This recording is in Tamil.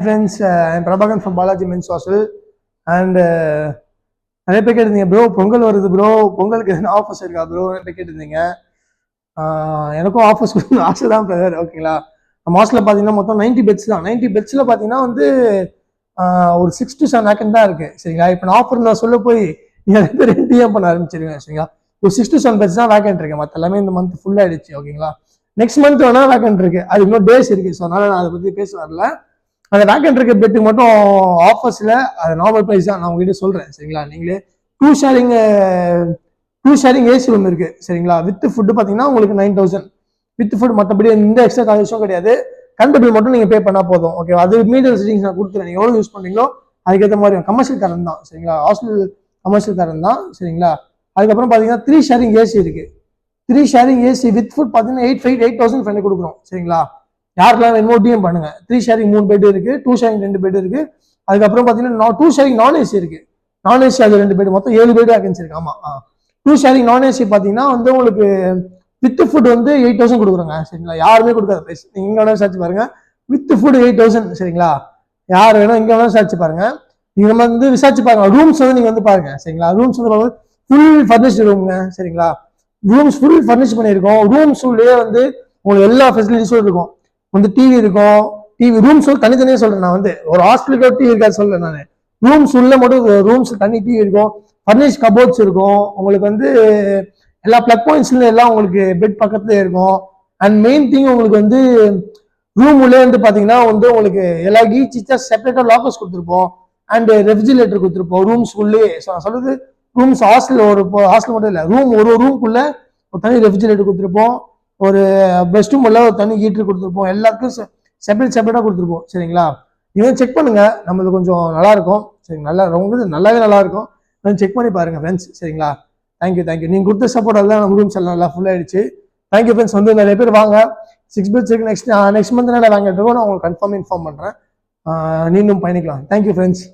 Friends, I'm Prabhagan from Balaji Men's Hostel and நிறைய பேர் கேட்டிருந்தீங்க ப்ரோ பொங்கல் வருது ப்ரோ பொங்கலுக்கு எதுனா ஆஃபர்ஸ் இருக்கா ப்ரோ நிறைய கேட்டிருந்தீங்க. எனக்கும் ஆஃபர்ஸ் கொடுக்கணும் ஆசை தான் பிரதர். ஓகேங்களா, நம்ம ஹாஸ்டலில் பார்த்தீங்கன்னா மொத்தம் 90 பெட்ஸ் தான். 90 பெட்ஸில் பார்த்தீங்கன்னா வந்து ஒரு 6 to 7 வேக்கன்ட் தான் இருக்குது. சரிங்களா, இப்போ நான் ஆஃபர் நான் சொல்ல போய் நிறைய பேர் டிஎம் பண்ண ஆரம்பிச்சிருக்கேன். சரிங்களா, ஒரு 6 to 7 பெட்ஸ் தான் வேக்கன்ட் இருக்கு. மற்ற எல்லாமே இந்த மந்த் ஃபுல் ஆயிடுச்சு. ஓகேங்களா, நெக்ஸ்ட் மந்த் வேணா வேக்கன்ட் இருக்கு. அது இன்னும் டேஸ் இருக்கு. ஸோ அதனால நான் அதை பற்றி பேச வரல. அந்த வேக்கன்ட் இருக்க பெட்டுக்கு மட்டும் ஆஃபர்ஸ்ல அது நார்மல் ப்ரைஸ் தான் நான் உங்ககிட்ட சொல்றேன். சரிங்களா, நீங்களே டூ ஷேரிங் ஏசி ரூம் இருக்கு. சரிங்களா, வித் ஃபுட்டு பார்த்தீங்கன்னா உங்களுக்கு 9000 வித் ஃபுட். மற்றபடி இந்த எக்ஸ்ட்ரா சார்ஜஸும் கிடையாது. கரண்ட் பில் மட்டும் நீங்க பே பண்ணா போதும். ஓகே, அது மீடியம் செட்டிங்ஸ் நான் கொடுத்துறேன். நீங்க எவ்வளவு யூஸ் பண்றீங்களோ அதுக்கேற்ற மாதிரி கமர்ஷியல் காரன் தான். சரிங்களா, ஹாஸ்டல் கமர்ஷியல் காரன் தான். சரிங்களா, அதுக்கப்புறம் பார்த்தீங்கன்னா 3 ஷேரிங் ஏசி இருக்கு. 3 ஷேரிங் ஏசி வித் ஃபுட் பார்த்தீங்கன்னா 8,500 கொடுக்குறோம். சரிங்களா, யாருக்கெல்லாம் வேணுமோ டிஎம் பண்ணுங்க. 3 ஷேரிங் 3 பெட் இருக்கு, 2 ஷேரிங் 2 பெட் இருக்கு. அதுக்கப்புறம் பாத்தீங்கன்னா 2 ஷேரிங் நான் ஏசி இருக்கு. நான் ஏசி அது 2 பெட், மொத்தம் 7 பெட் வேகன்சி இருக்கு. ஆமா, 2 ஷேரிங் நான் ஏசி பாத்தீங்கன்னா வந்து உங்களுக்கு வித் ஃபுட் வந்து 8000 கொடுக்குறோங்க. சரிங்களா, யாருமே கொடுக்காத பிரைஸ். நீங்க எங்க வேணாலும் சர்ச் பாருங்க, வித் ஃபுட் 8000. சரிங்களா, யார் வேணும் எங்க வேணாலும் சர்ச் பாருங்க. நீங்க நம்ம வந்து விசாரிச்சு பாருங்க. ரூம்ஸ் வந்து நீங்க வந்து பாருங்க. சரிங்களா, ரூம்ஸ் வந்து ஃபுல் ஃபர்னிஷ்டு ரூம்ங்க. சரிங்களா, ரூம்ஸ் ஃபுல் ஃபர்னிஷ் பண்ணியிருக்கோம். ரூம்ஸ் உள்ளே வந்து உங்களுக்கு எல்லா ஃபெசிலிட்டிஸும் இருக்கும். வந்து டிவி இருக்கும். டிவி ரூம்ஸ் தனித்தனியா சொல்றேன். நான் வந்து ஒரு ஹாஸ்டலுக்கு டிவி இருக்காது சொல்றேன். நான் ரூம்ஸ் உள்ள மட்டும் ரூம்ஸ் தனி டிவி இருக்கும். ஃபர்னிஷ் கபோர்ட்ஸ் இருக்கும். உங்களுக்கு வந்து எல்லா பிளக் பாயிண்ட்ஸ்ல எல்லாம் உங்களுக்கு பெட் பக்கத்துல இருக்கும். அண்ட் மெயின் திங் உங்களுக்கு வந்து ரூம் உள்ளே வந்து பாத்தீங்கன்னா வந்து உங்களுக்கு எல்லா ஈச் செப்பரேட்டா லாக்கர்ஸ் கொடுத்துருப்போம். அண்ட் ரெஃப்ரிஜிரேட்டர் கொடுத்துருப்போம் ரூம்ஸ் உள்ளே. நான் சொல்றது ரூம்ஸ் ஹாஸ்டல் ஹாஸ்டல் மட்டும் இல்லை, ரூம் ஒரு ரூம்குள்ள ஒரு தனி ரெஃப்ரிஜிரேட்டர் கொடுத்துருப்போம். ஒரு பெஸ்ட் ரூம் எல்லாம் ஒரு தனி ஹீட்டர் கொடுத்துருப்போம். எல்லாருக்கும் செப்பரேட்டா கொடுத்துருப்போம். சரிங்களா, நீங்க செக் பண்ணுங்க, நம்மளுக்கு கொஞ்சம் நல்லா இருக்கும். சரி, நல்லா ரொம்ப நல்லாவே நல்லா இருக்கும். செக் பண்ணி பாருங்க ஃப்ரெண்ட்ஸ். சரிங்களா, தேங்க்யூ. நீங்க கொடுத்த சப்போர்ட் எல்லாம் நம்ம ரூம்ஸ் எல்லாம் நல்லா ஃபுல் ஆயிடுச்சு. Thank you friends. வந்து நிறைய பேர் வாங்க. 6 பெட்ஸ் இருக்கு. நெக்ஸ்ட் மந்த் வாங்கிட்டு இருக்கோம். நான் உங்களுக்கு கன்ஃபார்ம் இன்ஃபார்ம் பண்றேன். நீங்களும் பயணிக்கலாம். Thank you friends.